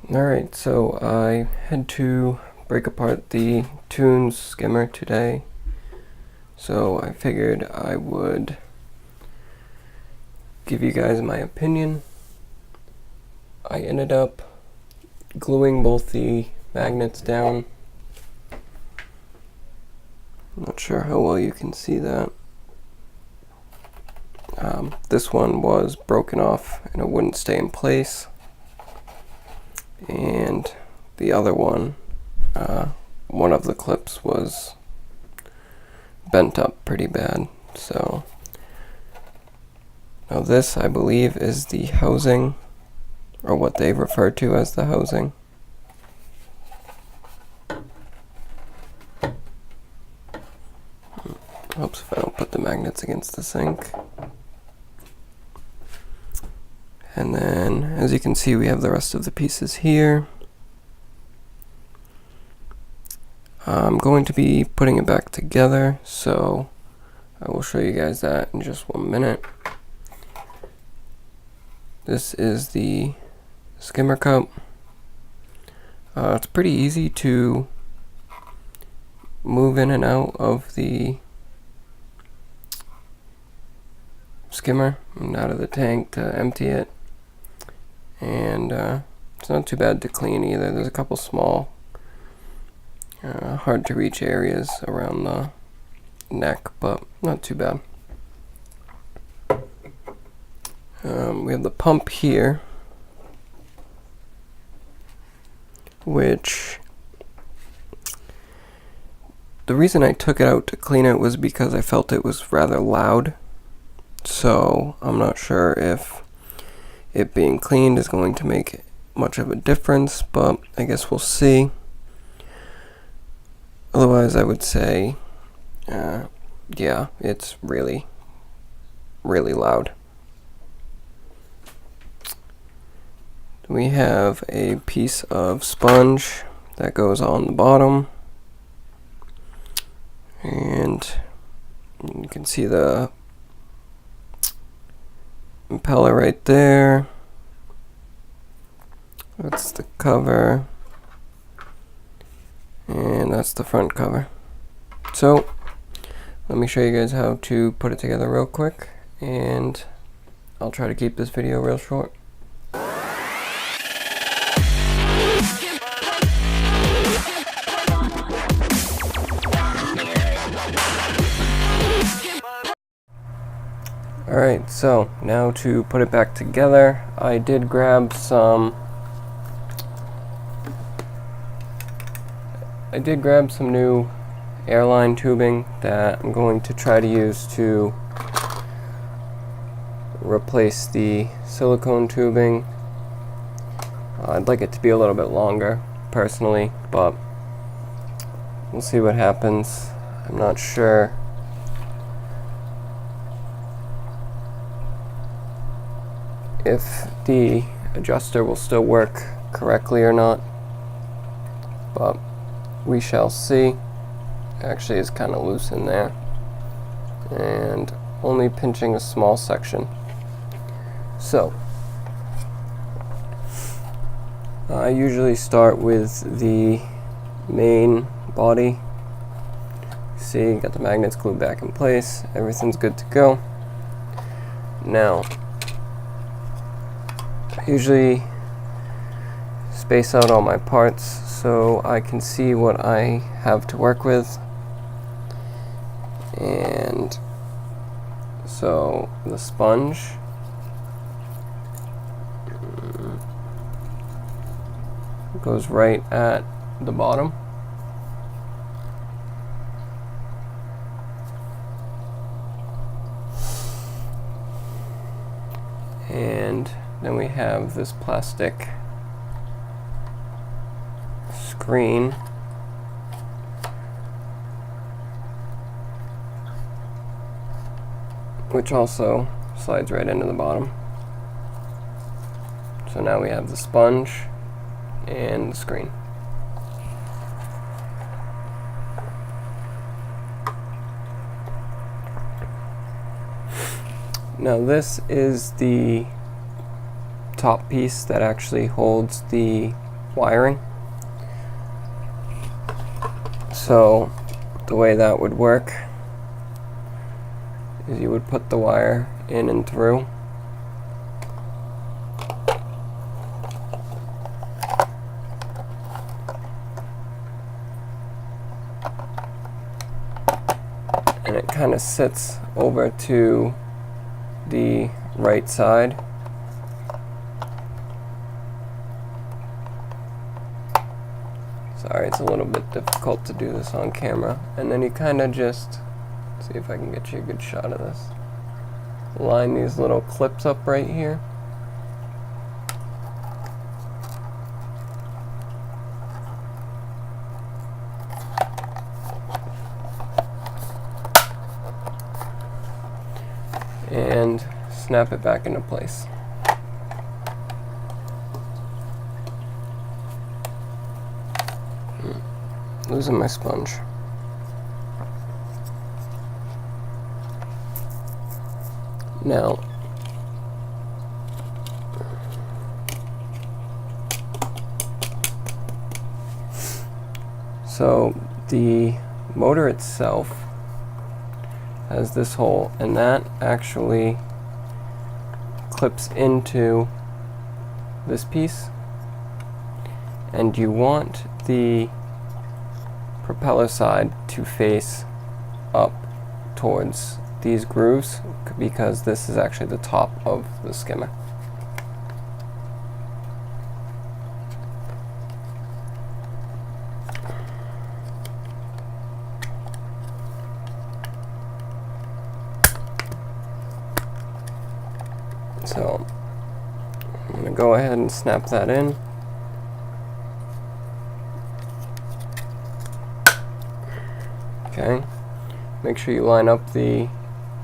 Alright, so I had to break apart the Tunze skimmer today, so I figured I would give you guys my opinion. I ended up gluing both the magnets down. Not sure how well you can see that. This one was broken off and it wouldn't stay in place. And the other one, one of the clips was bent up pretty bad. So now this, I believe, is the housing, or what they refer to as the housing. Oops, if I don't put the magnets against the sink. And then, as you can see, we have the rest of the pieces here. I'm going to be putting it back together, so I will show you guys that in just 1 minute. This is the skimmer cup. It's pretty easy to move in and out of the skimmer and out of the tank to empty it. And it's not too bad to clean either. There's a couple small, hard to reach areas around the neck, but not too bad. We have the pump here, which the reason I took it out to clean it was because I felt it was rather loud. So I'm not sure if it being cleaned is going to make much of a difference, but I guess we'll see. Otherwise, I would say, yeah, it's really, really loud. We have a piece of sponge that goes on the bottom, and you can see the Propeller right there. That's the cover, and that's the front cover. So let me show you guys how to put it together real quick, and I'll try to keep this video real short. Alright, so now to put it back together, I did grab some new airline tubing that I'm going to try to use to replace the silicone tubing. I'd like it to be a little bit longer, personally, but we'll see what happens. I'm not sure if the adjuster will still work correctly or not, but we shall see. Actually, it's kind of loose in there, and only pinching a small section. So I usually start with the main body. See, got the magnets glued back in place, everything's good to go. Now I usually space out all my parts so I can see what I have to work with. And so the sponge goes right at the bottom. And then we have this plastic screen which also slides right into the bottom. So now we have the sponge and the screen. Now this is the top piece that actually holds the wiring. So the way that would work is you would put the wire in and through. And it kind of sits over to the right side. Sorry, it's a little bit difficult to do this on camera. And then you kind of just, see if I can get you a good shot of this. Line these little clips up right here. And snap it back into place. Losing my sponge. Now, so the motor itself has this hole, and that actually clips into this piece, and you want the propeller side to face up towards these grooves, because this is actually the top of the skimmer. So I'm going to go ahead and snap that in. Okay, make sure you line up the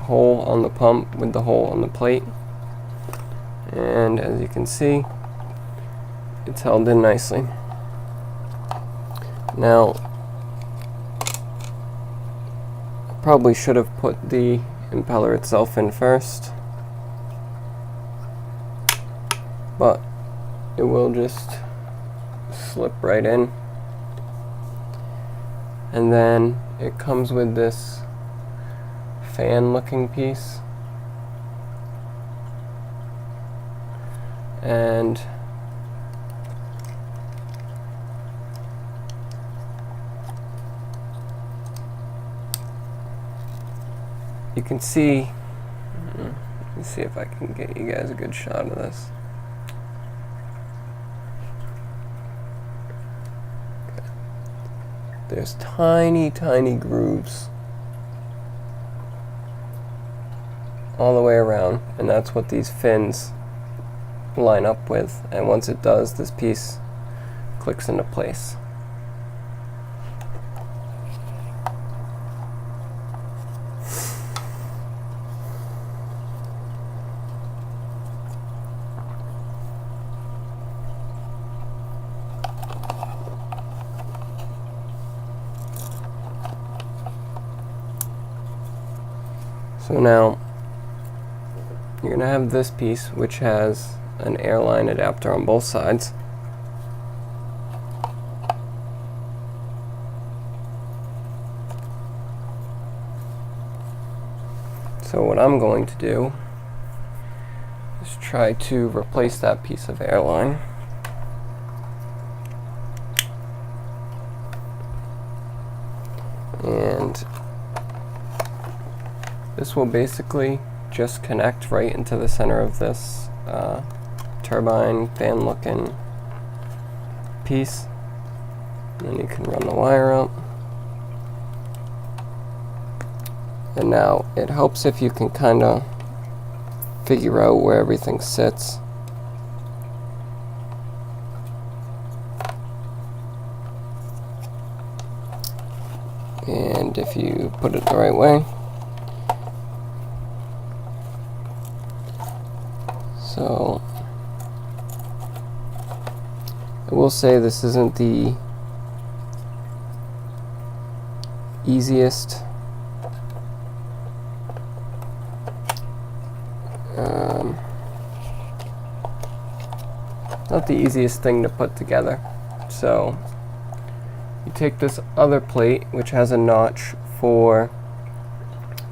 hole on the pump with the hole on the plate, and as you can see, it's held in nicely. Now, I probably should have put the impeller itself in first, but it will just slip right in. And then it comes with this fan looking piece, and you can see, let me see if I can get you guys a good shot of this. Okay. There's tiny, tiny grooves all the way around, and that's what these fins line up with, and once it does, this piece clicks into place. So now you're going to have this piece, which has an airline adapter on both sides. So what I'm going to do is try to replace that piece of airline. And this will basically just connect right into the center of this turbine fan looking piece. And then you can run the wire up. And now it helps if you can kind of figure out where everything sits. And if you put it the right way. So I will say this isn't the easiest not the easiest thing to put together. So you take this other plate, which has a notch for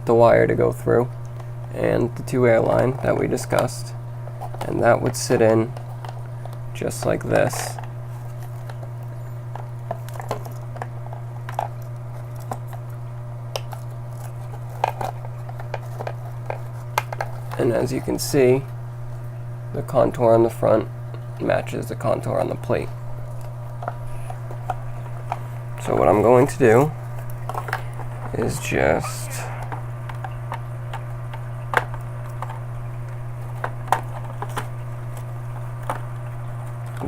the wire to go through, and the 2 airline that we discussed, and that would sit in just like this. And as you can see, the contour on the front matches the contour on the plate. So what I'm going to do is just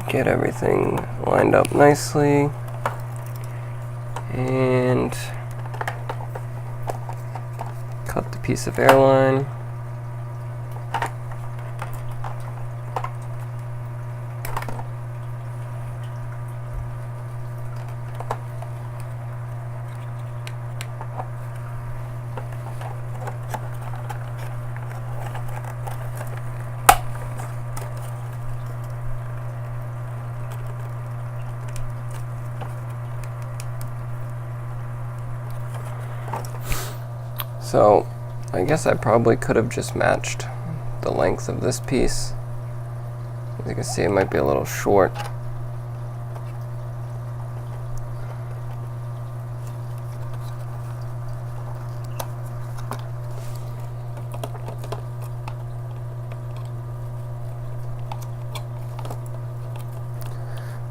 get everything lined up nicely and cut the piece of airline. So I guess I probably could have just matched the length of this piece. As you can see, it might be a little short.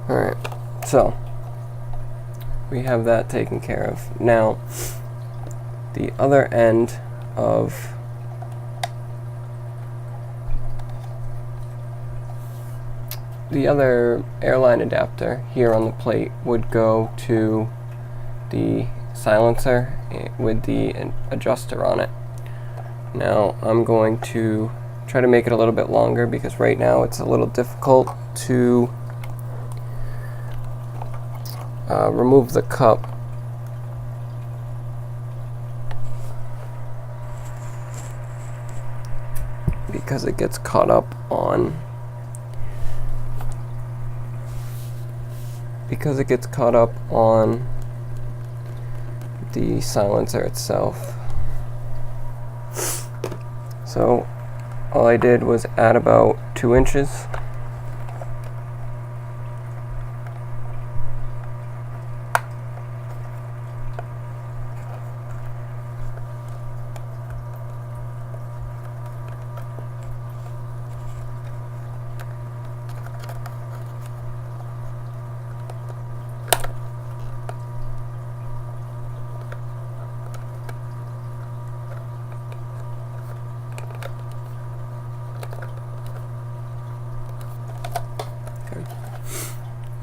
Alright, so we have that taken care of. Now, the other end of the other airline adapter here on the plate would go to the silencer with the adjuster on it. Now I'm going to try to make it a little bit longer because right now it's a little difficult to remove the cup because it gets caught up on the silencer itself. So all I did was add about 2 inches.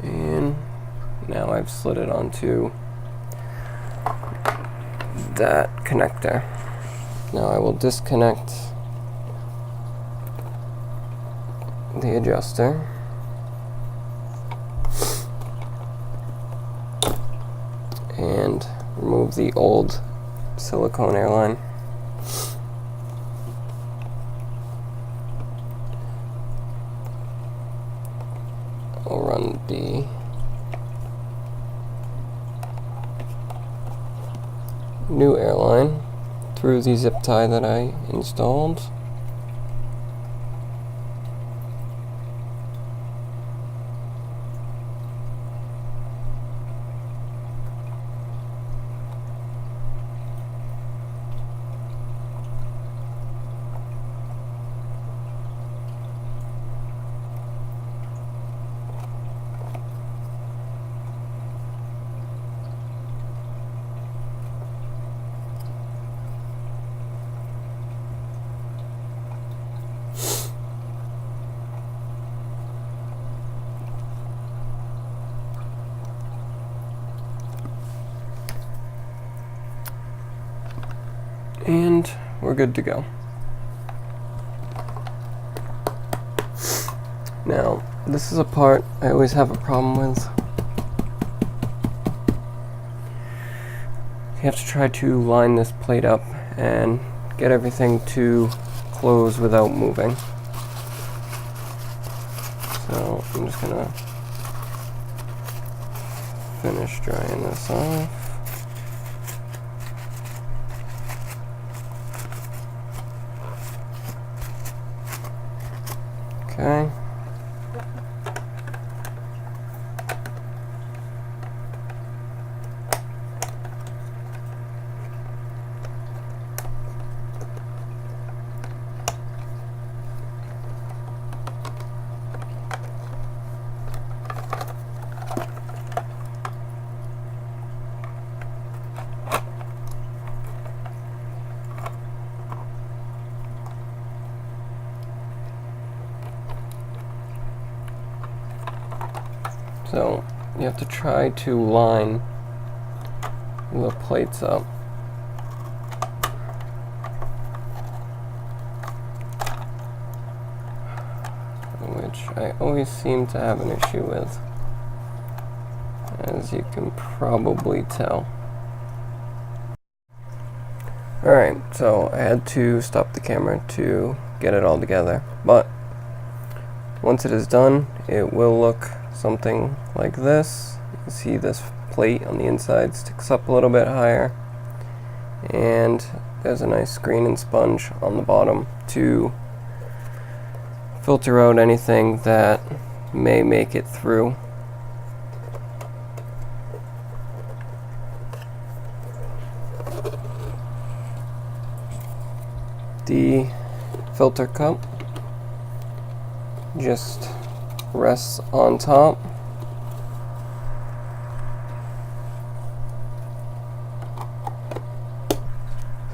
And now I've slid it onto that connector. Now I will disconnect the adjuster. And remove the old silicone airline. I'll run the new airline through the zip tie that I installed. And we're good to go. Now, this is a part I always have a problem with. You have to try to line this plate up and get everything to close without moving. So I'm just gonna finish drying this off. Okay. So you have to try to line the plates up. Which I always seem to have an issue with, as you can probably tell. Alright, so I had to stop the camera to get it all together, but once it is done, it will look something like this. You can see this plate on the inside sticks up a little bit higher, and there's a nice screen and sponge on the bottom to filter out anything that may make it through. The filter cup just rests on top.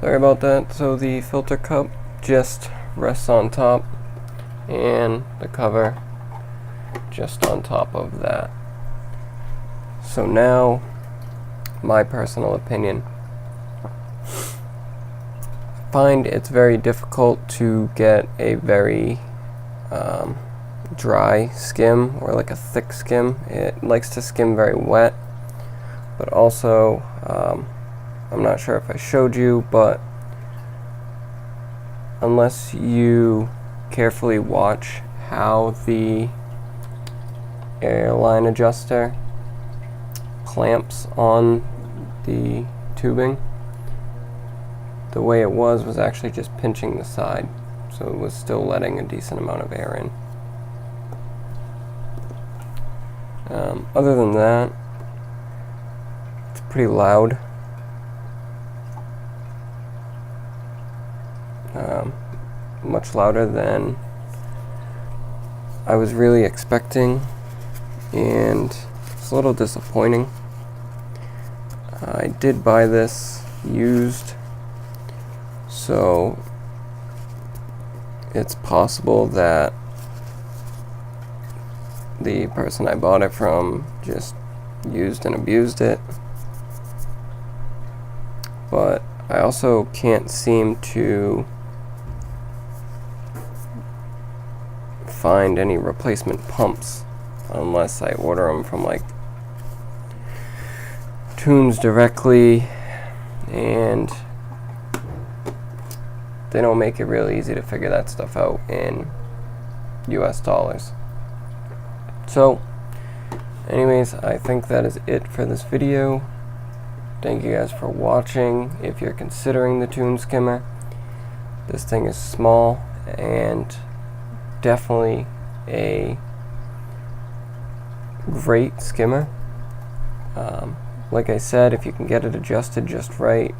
Sorry about that. So the filter cup just rests on top, and the cover just on top of that. So now, my personal opinion, I find it's very difficult to get a very dry skim, or like a thick skim. It likes to skim very wet, but also I'm not sure if I showed you, but unless you carefully watch how the airline adjuster clamps on the tubing, the way it was actually just pinching the side, so it was still letting a decent amount of air in. Other than that, it's pretty loud. Much louder than I was really expecting, and it's a little disappointing. I did buy this used, so it's possible that the person I bought it from just used and abused it. But I also can't seem to find any replacement pumps unless I order them from like Tunze directly, and they don't make it really easy to figure that stuff out in US dollars. So anyways, I think that is it for this video. Thank you guys for watching. If you're considering the Tunze skimmer, this thing is small and definitely a great skimmer. Like I said, if you can get it adjusted just right,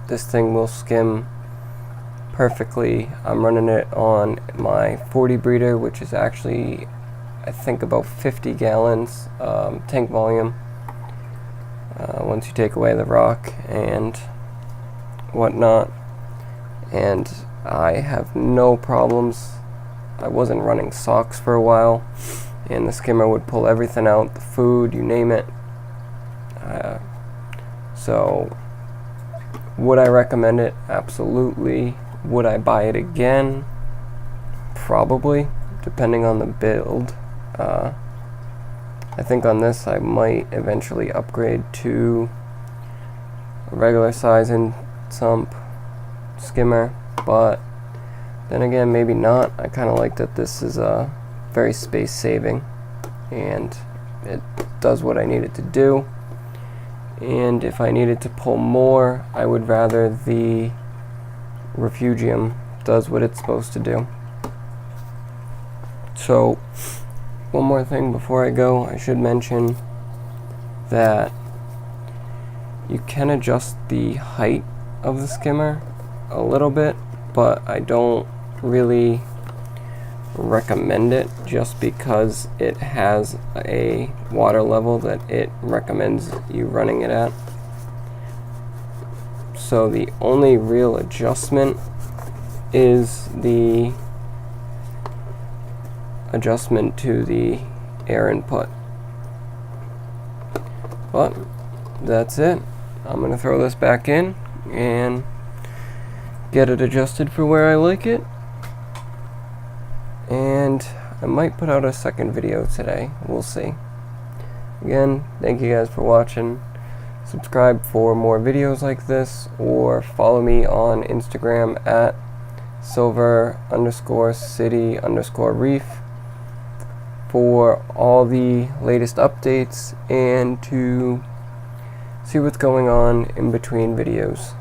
this thing will skim perfectly. I'm running it on my 40 breeder, which is actually, I think, about 50 gallons tank volume. Once you take away the rock and whatnot, and I have no problems. I wasn't running socks for a while, and the skimmer would pull everything out, the food, you name it. So would I recommend it? Absolutely. Would I buy it again? Probably, depending on the build. I think on this I might eventually upgrade to a regular size and sump skimmer, but then again, maybe not. I kind of like that this is very space saving. and it does what I need it to do. And if I needed to pull more, I would rather the refugium does what it's supposed to do. So one more thing before I go, I should mention that you can adjust the height of the skimmer a little bit, but I don't really recommend it just because it has a water level that it recommends you running it at. So the only real adjustment is the adjustment to the air input. But that's it. I'm going to throw this back in and get it adjusted for where I like it. And I might put out a second video today. We'll see. Again, thank you guys for watching. Subscribe for more videos like this, or follow me on Instagram at Silver_City_Reef for all the latest updates and to see what's going on in between videos.